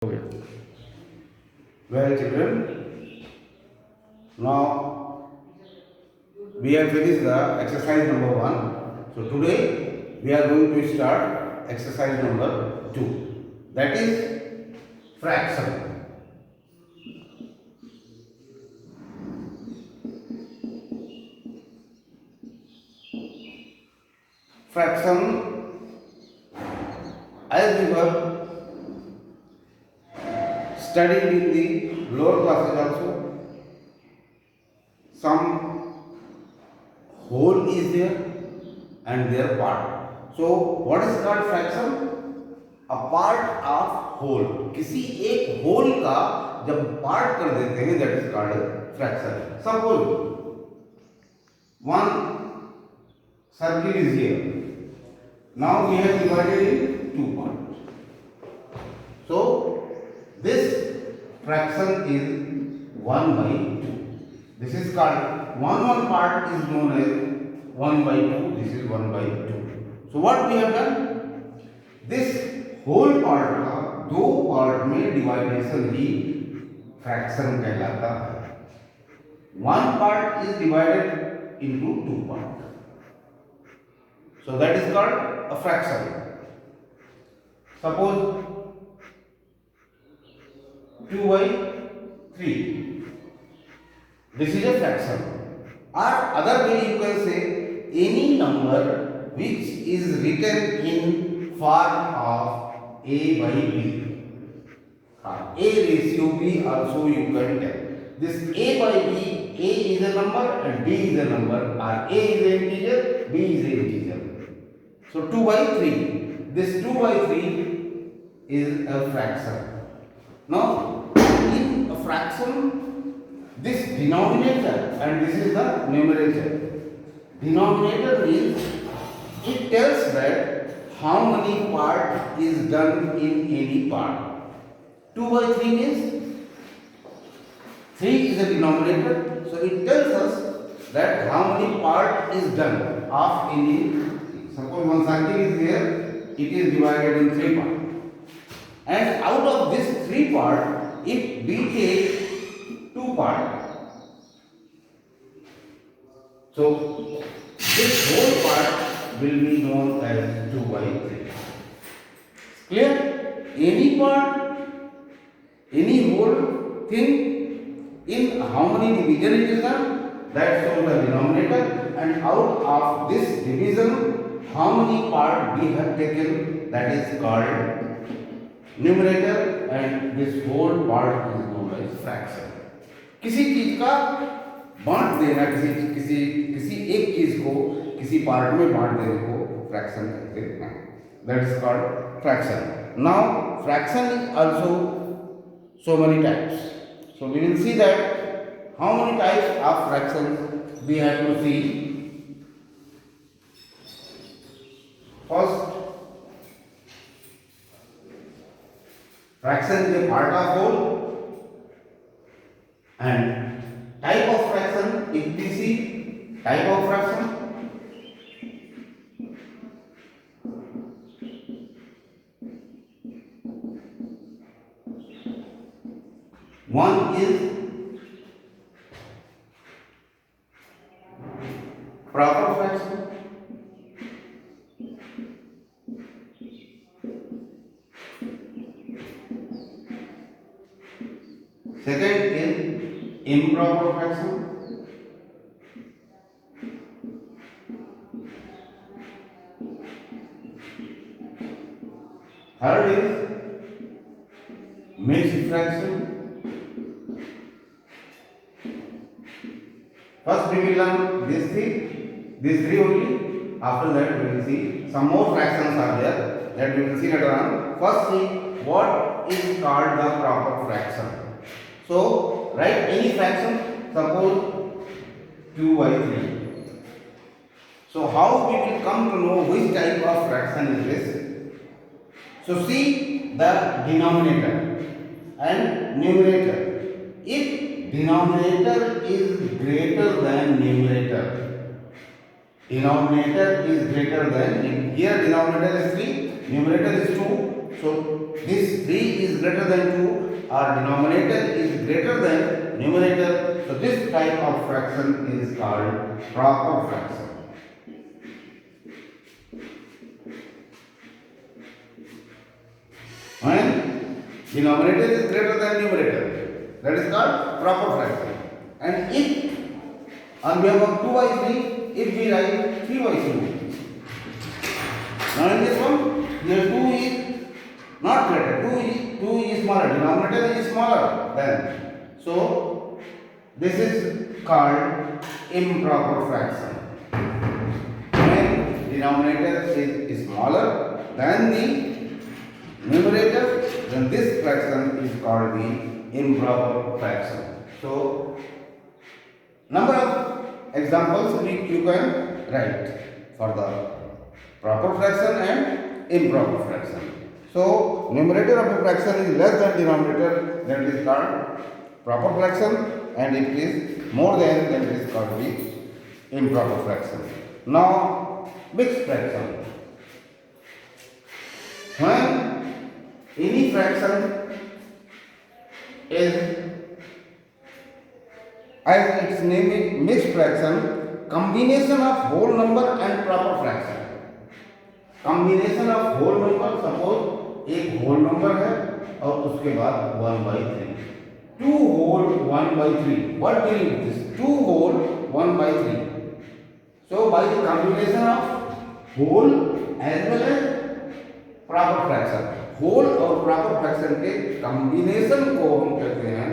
Well, children, now we have finished the exercise number 1. So today we are going to start exercise number 2. That is fraction. Fraction, as we were studied in the lower classes also, some whole is there and their part. So what is called fraction? A part of whole. किसी एक whole का जब part कर देते हैं that is called fraction. Suppose one circle is here. Now we have divided in two parts. So this fraction is 1 by 2. This is called one part is known as 1 by 2. This is 1 by 2. So what we have done? This whole part का दो part में डिवाइडेशन ही fraction कहलाता है. One part is divided into two parts. So that is called a fraction. Suppose 2 by 3. This is a fraction. Or other way you can say any number which is written in form of a by b. A ratio b also you can tell. This a by b, a is a number and b is a number, or a is an integer, b is an integer. So 2 by 3. This 2 by 3 is a fraction. Now in a fraction, this denominator and this is the numerator. Denominator means it tells that how many part is done in any part. 2 by 3 means 3 is a denominator, so it tells us that how many part is done of any. Suppose one circle is there, it is divided in 3 parts. And out of this 3 part, if we take 2 parts, so this whole part will be known as 2 by 3. Clear? Any part, any whole thing, in how many division it is done, that shows the denominator, and out of this division, how many part we have taken, that is called numerator, and this whole part is known as fraction. किसी चीज का बांट देना, किसी एक चीज को किसी पार्ट में बांट देने को फ्रैक्शन कहते हैं. That is called fraction. Now fraction is also so many types. So we will see that how many types of fractions we have to see. First, fraction is a part of whole, and type of fraction, if we see type of fraction, one is proper fraction, second is improper fraction, third is mixed fraction. First we will learn these three only. After that we will see some more fractions are there that we will see later on. First see what is called the proper fraction. So write any fraction, suppose 2 by 3. So how we will come to know which type of fraction is this? So see the denominator and numerator. If denominator is greater than numerator, denominator is greater than, here denominator is 3, numerator is 2, So this 3 is greater than 2, or denominator is greater than numerator. So this type of fraction is called proper fraction. When denominator is greater than numerator, that is called proper fraction. And if on behalf of 2 by 3, if we write 3 by 2. Now in this one, here 2 is not greater, 2 is smaller, denominator is smaller than. So this is called improper fraction. When denominator is smaller than the numerator, then this fraction is called the improper fraction. So number of examples you can write for the proper fraction and improper fraction. So numerator of a fraction is less than denominator, then it is called proper fraction, and if it is more than, then it is called the improper fraction. Now mixed fraction. When any fraction is, as its name is mixed fraction, combination of whole number and proper fraction. Combination of whole number, suppose एक whole number है और उसके बाद 1/3, 2 whole 1/3, what means this 2 whole 1/3. So by the combination of whole as well as proper fraction, whole और proper fraction के combination को हम कहते हैं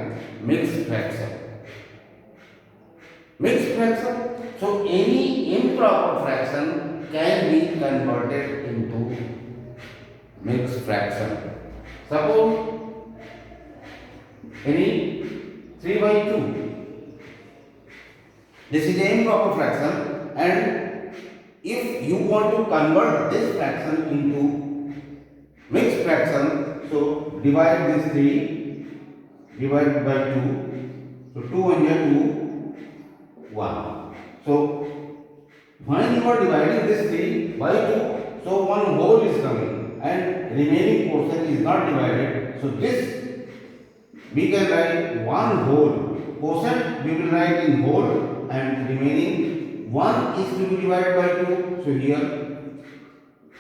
mixed fraction. Mixed fraction. So any improper fraction can be converted into mixed fraction. Suppose any 3/2. This is an improper fraction, and if you want to convert this fraction into mixed fraction, so divide this 3, divide by 2. So 2 1 is 2. 1. So when you are dividing this 3 by 2, so one whole is coming and remaining portion is not divided. So this we can write one whole portion, we will write in whole, and remaining 1 is to be divided by 2. So here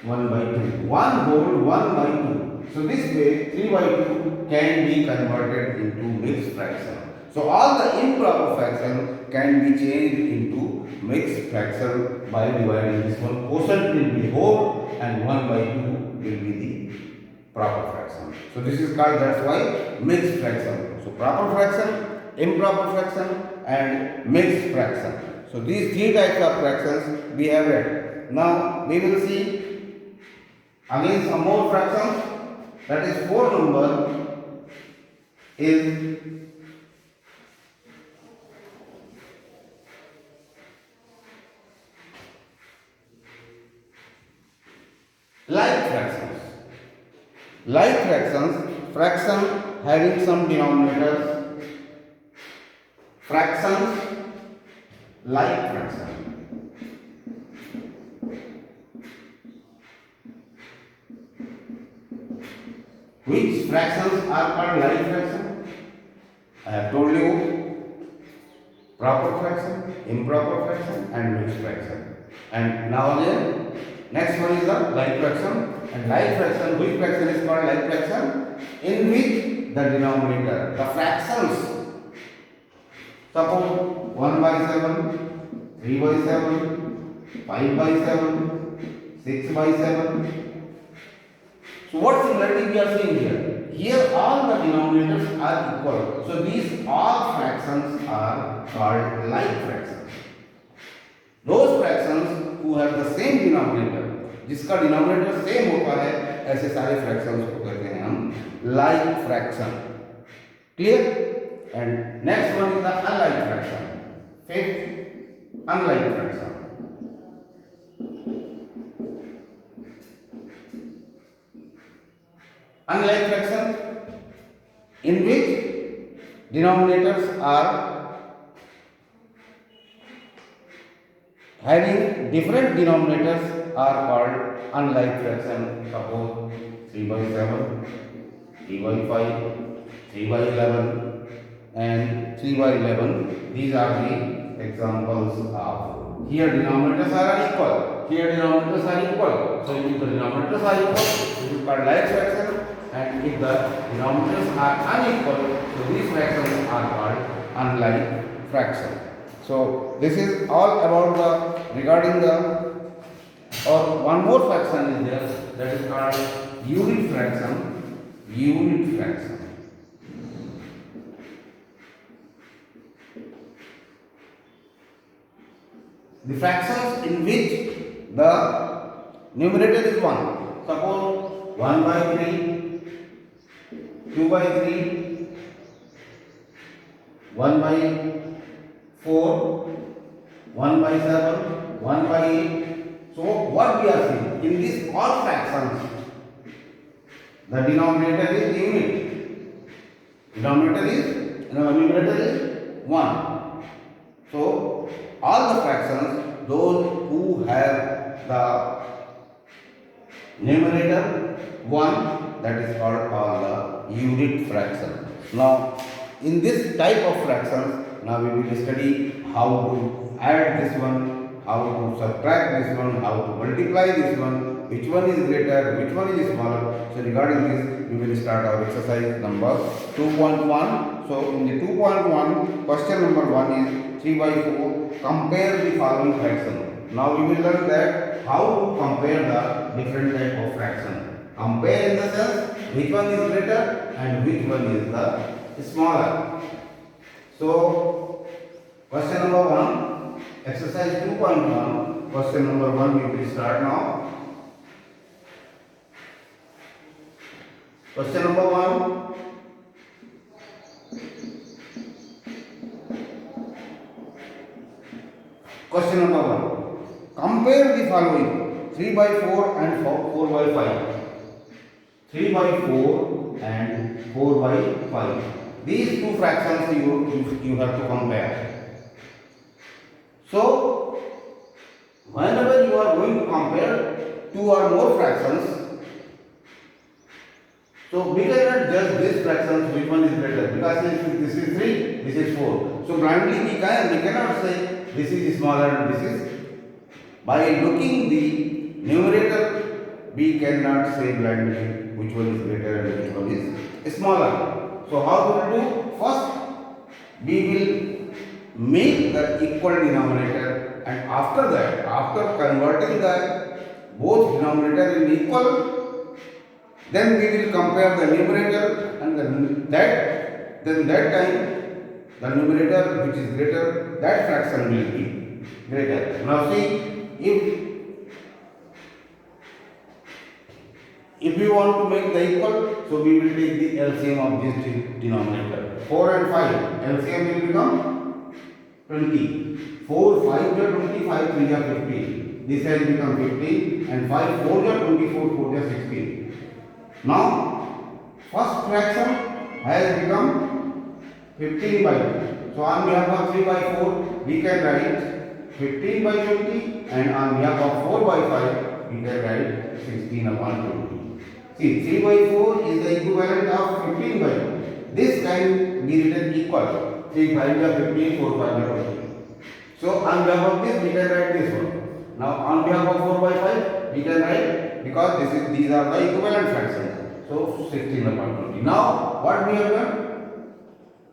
1/2, one whole 1/2. So this way 3/2 can be converted into mixed fraction. So all the improper fraction can be changed into mixed fraction by dividing this one. Quotient will be whole and 1/2 will be the proper fraction. So this is called, that's why, mixed fraction. So proper fraction, improper fraction and mixed fraction. So these 3 types of fractions we have read. Now we will see again some more fractions. That is 4 number is like fractions. Like fractions, fraction having some denominators. Fractions like fraction. Which fractions are called like fraction? I have told you proper fraction, improper fraction and mixed fraction. And now again, next one is the like fraction. And like fraction, which fraction is called like fraction? In which the denominator, the fractions, suppose 1/7, 3/7, 5/7, 6/7. So what similarity we are seeing here? Here all the denominators are equal. So these all fractions are called like fractions. Those fractions who have the same denominator, जिसका denominator same होता है, ऐसे सारे fractions को कहते हैं हम like fraction. Clear? And next one is the unlike fraction. Fifth, unlike fraction. Unlike fraction in which denominators are having different denominators are called unlike fraction. Suppose 3 by 7, 3 by 5, 3 by 11 and 3 by 11. These are the examples of, here denominators are unequal, here denominators are equal. So if the denominators are equal, this is called like fraction, and if the denominators are unequal, so these fractions are called unlike fraction. So this is all about the regarding the, or one more fraction is there, that is called unit fraction. Unit fraction. The fractions in which the numerator is 1. Suppose 1 by 3, 2 by 3, 1 by 4, 1 by 7, 1 by 8. So what we are seeing in these all fractions, the denominator is unit. Numerator is 1. So all the fractions, those who have the numerator 1, that is called the unit fraction. Now in this type of fractions, now we will study how to add this one, how to subtract this one, how to multiply this one, which one is greater, which one is smaller. So regarding this, we will start our exercise number 2.1. So in the 2.1, question number 1 is 3 by 4. Compare the following fraction. Now we will learn that how to compare the different type of fraction. Compare in the sense which one is greater and which one is the smaller. So question number 1, exercise 2.1, question number 1 we will start now. Question number 1. Question number 1. Compare the following 3 by 4 and 4 by 5. 3 by 4 and 4 by 5. These two fractions you have to compare. So, whenever you are going to compare two or more fractions, so we cannot judge these fractions which one is better, because this is 3, this is 4. So blindly we cannot say this is smaller and this is. By looking the numerator, we cannot say blindly which one is greater and which one is smaller. So how we will do? First, we will make the equal denominator, and after that, after converting the both denominator in equal, then we will compare the numerator, and that time the numerator which is greater, that fraction will be greater. Now see, if we want to make the equal, so we will take the LCM of this denominator. 4 and 5, LCM will become 20. 4, 5 are 20, 5, 3 are 50. This has become 50, and 5, 4 are 24, 4 are 16. Now, first fraction has become 15 by 2. So on behalf of 3 by 4, we can write 15 by 20, and on behalf of 4 by 5, we can write 16 upon 20. See, 3 by 4 is the equivalent of 15 by 2. This can be written equal. 3 5 are 15, 4 5 are 20. So on behalf of this, we can write this one. Now on behalf of 4 by 5, we can write, because these are the equivalent fractions. So 16 upon 20. Now what we have done?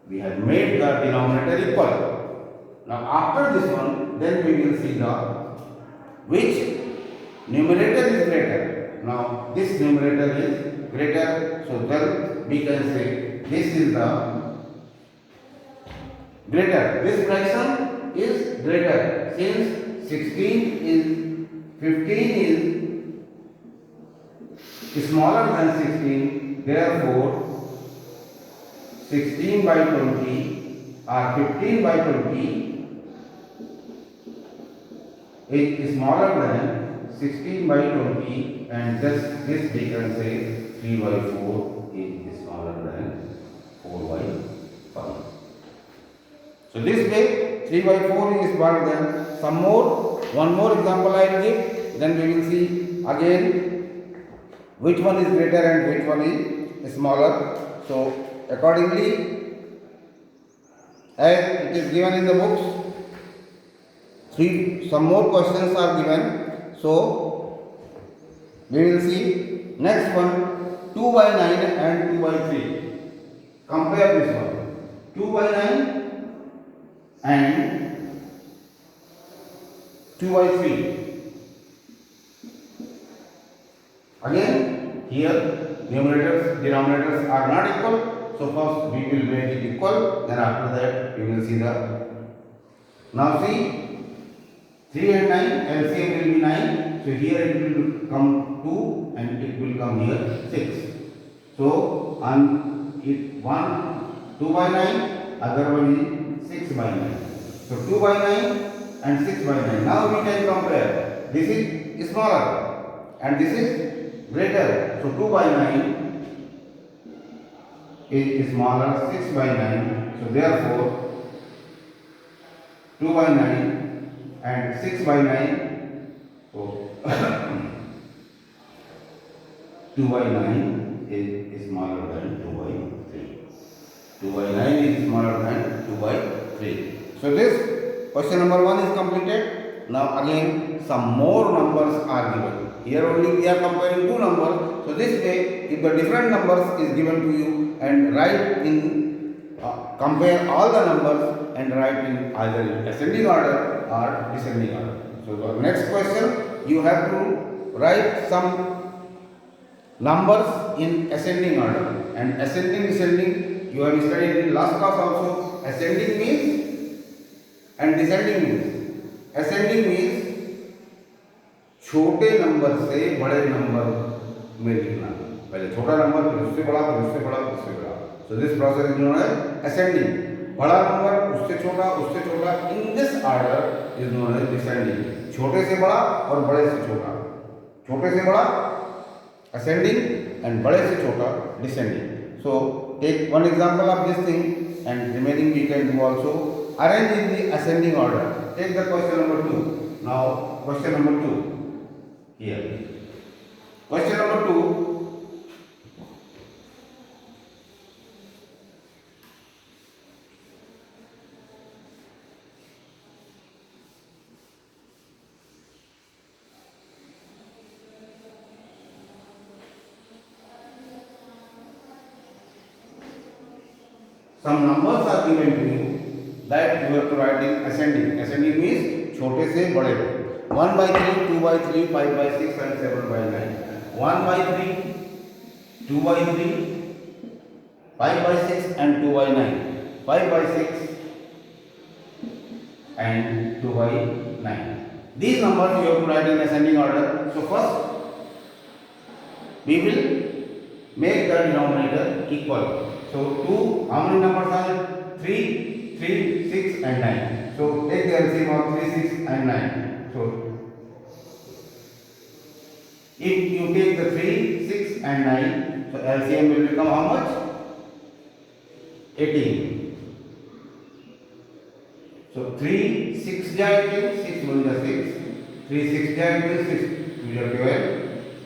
We have made the denominator equal. Now after this one, then we will see the which numerator is greater. Now this numerator is greater, so then we can say this is the greater. This fraction is greater, since 15 is smaller than 16. Therefore 16 by 20 or 15 by 20 is smaller than 16 by 20, and thus this we can say 3 by 4 is smaller than 4 by 5. So this way 3 by 4 is smaller than one more example I will give, then we will see again which one is greater and which one is smaller. So accordingly, as it is given in the books, some more questions are given. So we will see next one, 2 by 9 and 2 by 3. Compare this one, 2 by 9 and 2 by 3. Again, here numerators, denominators are not equal. So first we will make it equal, then after that we will see the. Now see, 3 and 9, LCM will be 9. So here it will come 2 and it will come here 6. So on it 2 by 9, other one is 6 by 9. So 2 by 9 and 6 by 9. Now we can compare. This is smaller and this is greater. So 2 by 9 is smaller, 6 by 9. So therefore 2 by 9 and 6 by 9. So 2 by 9 is smaller than 2 by 3. 2 by 9 is smaller than 2 by 3. So this question number 1 is completed. Now again some more numbers are given. Here only we are comparing two numbers. So this way, if the different numbers is given to you and write in, compare all the numbers and write in either in ascending order or descending order. So the next question, you have to write some numbers in ascending order, and ascending, descending, you have studied in last class also. Ascending means and descending means. Ascending means छोटे number से बड़े number में लिखना, पहले छोटा number फिर उससे बड़ा फिर उससे बड़ा फिर उससे बड़ा. So this process is known as ascending. बड़ा नंबर उससे छोटा, in this order is known as descending. छोटे से बड़ा और बड़े से छोटा, छोटे से बड़ा असेंडिंग एंड बड़े से छोटा descending. So take one example of this thing and remaining we can do also. Arrange in the ascending order. Take the question number 2. Now question number 2 here. Question number 2. Some numbers are given to you that you have to write in ascending. Ascending means छोटे से बड़े. 1 by 3, 2 by 3, 5 by 6 and 7 by 9. 1 by 3, 2 by 3, 5 by 6 and 2 by 9. 5 by 6 and 2 by 9. These numbers you have to write in ascending order. So first we will make the denominator equal. So 2, how many numbers are there? 3, 6 and 9. So take the LCM of 3, 6 and 9. So if you take the 3, 6 and 9, so LCM will become how much? 18. So 3, 6 ja 18, 6 1 ja 6, 3 6 ja 18, 6 2 ja 12,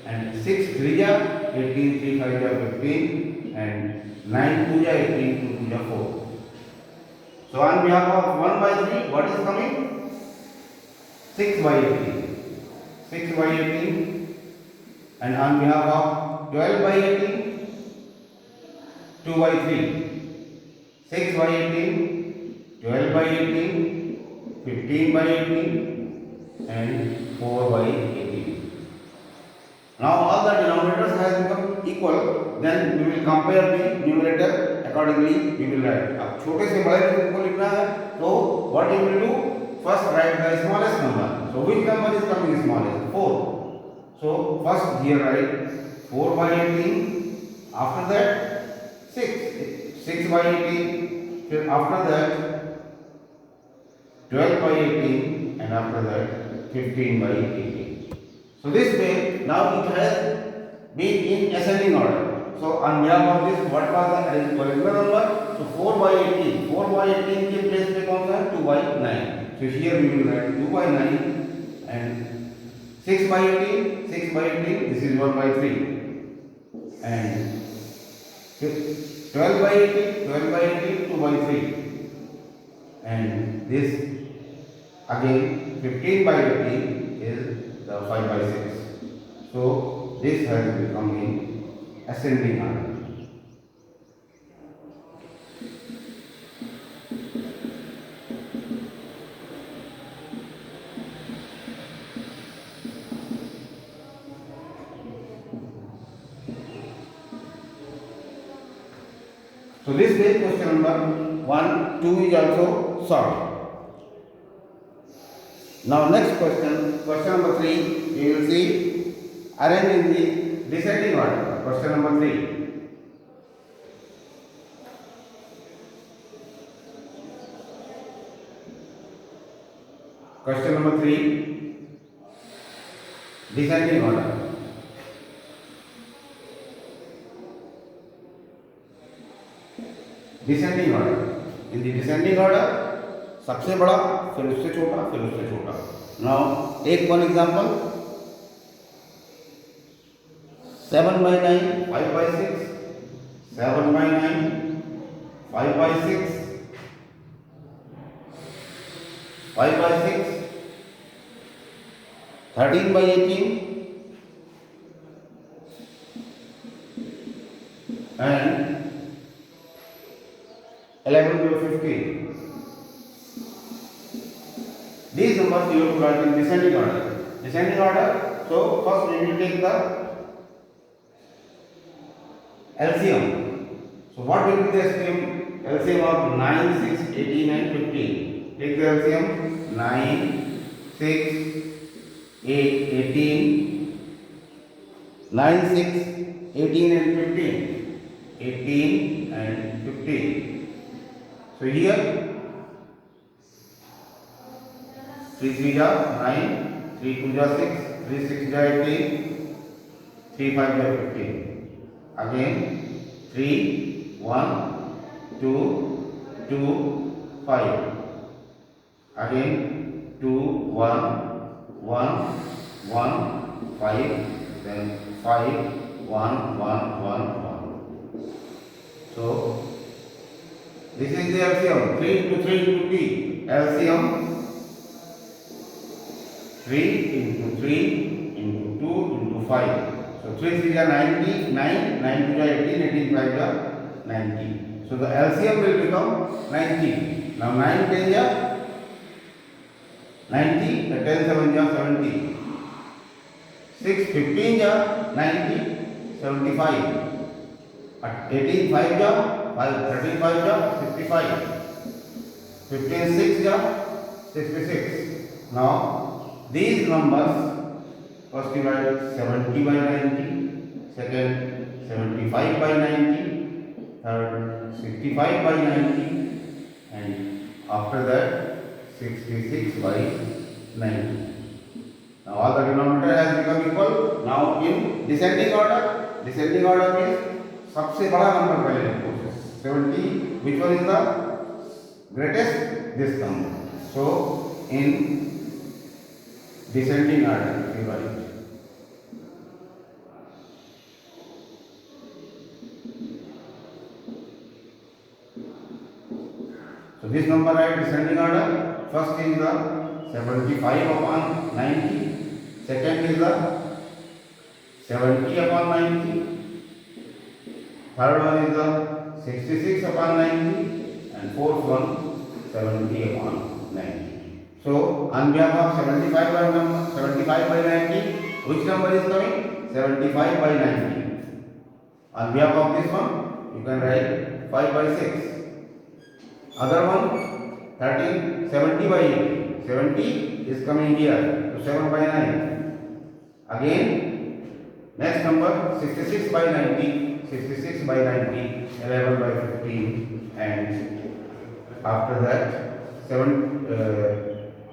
and 6 3 ja 18, 3 5 ja 15, and 9 2 ja 18, 2 2 ja 4. So on behalf of 1 by 3, what is coming? 6 by 18. 6 by 18. And on behalf of 12 by 18, 2 by 3. 6 by 18, 12 by 18, 15 by 18, and 4 by 18. Now all the denominators has become equal. Then we will compare the numerator. Accordingly, we will write. अब छोटे से बड़े number को लिखना है, तो what you will do? First write the smallest number. So which number is coming smallest? 4. So first here write 4 by 18. After that 6 by 18. Then after that 12 by 18, and after that 15 by 18. So this way now it has been in ascending order. So on behalf of this, what was the original number? So 4 by 18. 4 by 18 के place पे कौन सा है? 2 by 9. So here we will write 2 by 9 and 6 by 18. 6 by 18. This is 1 by 3. and 12 by 18, 12 by 18, 2 by 3, and this again 15 by 18 is the 5 by 6. So this has become in ascending order. So this way question number 1, 2 is also solved. Now next question, question number 3, we will see arrange in the descending order. Question number 3. Question number 3, descending order. Descending order in the descending order सबसे बड़ा फिर उससे छोटा फिर उससे छोटा. Now take one example 7 by 9 5 by 6 7 by 9 5 by 6 5 by 6 13 by 18 and 11 by 15. These numbers you have to write in descending order. Descending order. So first we will take the LCM. So what will be the LCM? LCM of 9, 6, 18 and 15. Take the LCM 9, 6, 8, 18, 9, 6, 18 and 15. 18 and 15. So here 3 3 are 9, 3 2 are 6, 3 6 are 18, 3 5 are 15. Again 3 1 2 2 5. Again 2 1 1 1 5. Then 5 1 1 1 1. So this is the LCM 3 into 3 into t. LCM 3 into 3 into 2 into 5. So 3 3 are 90, 9, 9 2 are 18, 18 5 are 90. So the LCM will become 90. Now 9 10 are 90, the 10 7 are 70. 6 15 are 90, 75. 18 5 are 13 5 are 65. 15 6 are 66. Now these numbers, first you write 70 by 90, second 75 by 90, third 65 by 90, and after that 66 by 90. Now all the denominator has become equal. Now in descending order means सबसे बड़ा number पहले लिखो 70. Which one is the greatest? This number. So in descending order we write so this number right descending order. First is the 75 upon 90, second is the 70 upon 90, third one is the 66 upon 90, and fourth one 70 upon 90. So on behalf of 75 by 90, which number is coming? 75 by 90. On behalf of this one, you can write 5 by 6. Other one 13, 70 by 80. 70 is coming here, so 7 by 9. Again, next number 66 by 90, 66 by 90, 11 by 15, and after that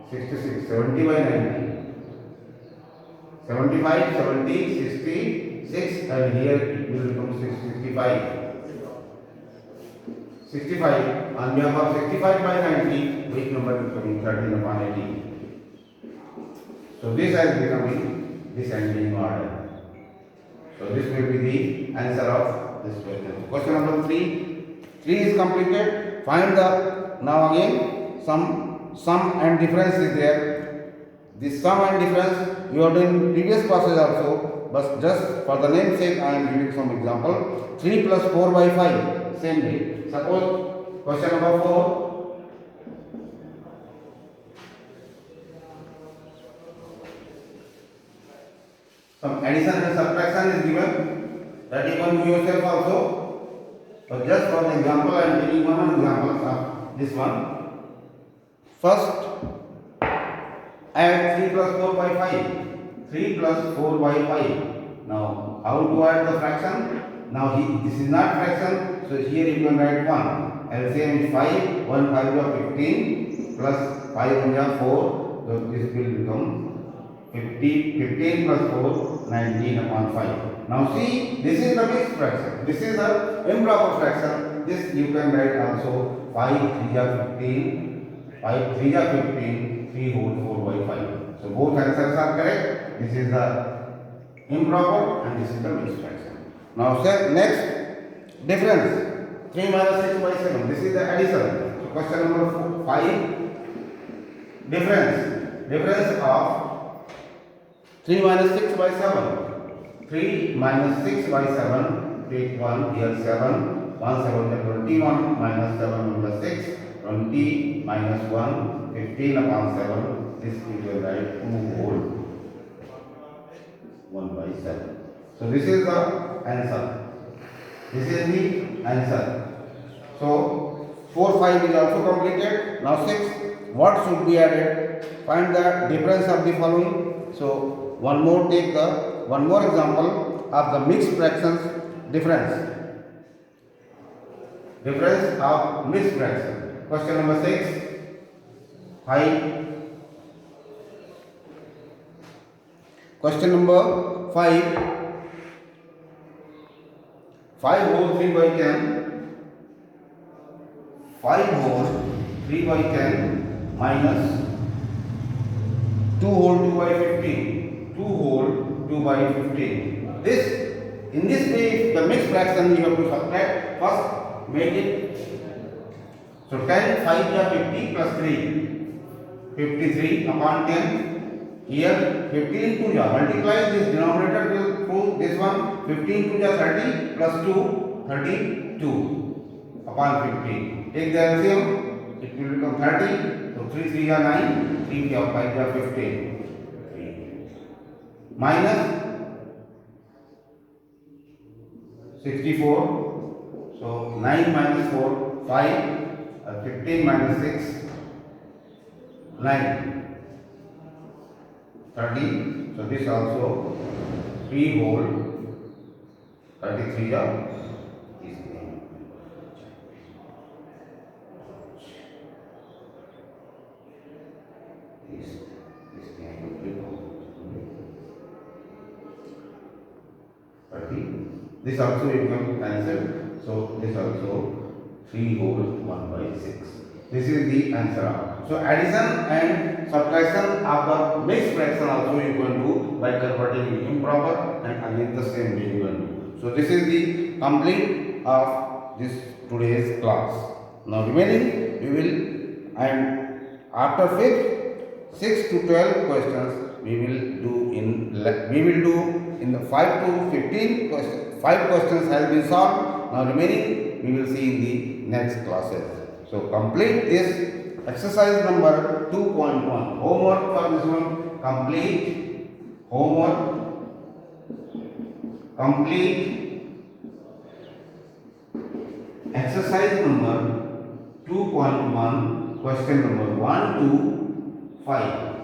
66, 70 by 90, 75, 70, 66, and here it will become 65. 65, on behalf of 65 by 90, which number is coming? 13 upon 80. So this has become in descending order. So this will be the answer of this question. Question number 3. 3 is completed. Find the, now again sum and difference is there. This sum and difference you have done in previous classes also, but just for the name's sake I am giving some example. 3 plus 4 by 5, same way. Suppose question number 4. Some addition and subtraction is given, that you can do yourself also. But just for the example, I am taking one example of this one. First, add 3 plus 4 by 5. 3 plus 4 by 5. Now, how to add the fraction? Now, this is not fraction, so here you can write 1. LCM is 5, 1 5 is 15, plus 5 is 4, so this will become 15 plus 4, 19 upon 5. Now see, this is the mixed fraction. This is the improper fraction. This you can write also 5 3 are 15, 5 3 are 15, 3 whole 4 by 5. So both answers are correct. This is the improper and this is the mixed fraction. Now next, difference. 3 minus 6 by 7. This is the addition. So question number 5. Difference of 3 minus 6 by 7. 3 minus 6 by 7. Take 1 here 7. 1 7 is 21 minus 7 is 6. 20 minus 1. 15 upon 7. This is your right 2 whole 1 by 7. So this is the answer. This is the answer. So 4 5 is also completed. Now 6. What should be added? Find the difference of the following. So one more example of the mixed fractions difference of mixed fraction. Question number 6. 5. Question number 5. 5 whole 3 by 10. 5 whole 3 by 10 minus 2 whole 2 by 15. 2 whole 2 by 15. In this way, the mixed fraction you have to subtract. First, make it. So 10 5 is 50 plus 3. 53 upon 10. Here 15 2 multiply this denominator to this one. 15 2 30 plus 2 32 upon 15. Take the LCM. It will become 30. So 3 3 are 9. 3 5 are 15. Minus 64. So 9 minus 4 5. 15 minus 6 9. 30. So this also 3 whole 33 are is this also you can cancel. So this also 3 whole 1 by 6. This is the answer. So addition and subtraction of the mixed fraction also you can do by converting it improper, and again the same way you can do. So this is the complete of this today's class. Now remaining we will, and after 5th 6 to 12 questions we will do in the 5 to 15 questions. 5 questions has been solved. Now remaining we will see in the next classes. So complete this exercise number 2.1. Homework for this one. Complete exercise number 2.1, question number 1 to 5.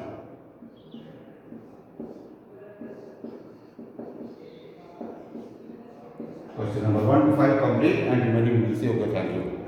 Question number 1 to 5 complete, and remaining we will see. Okay, thank you.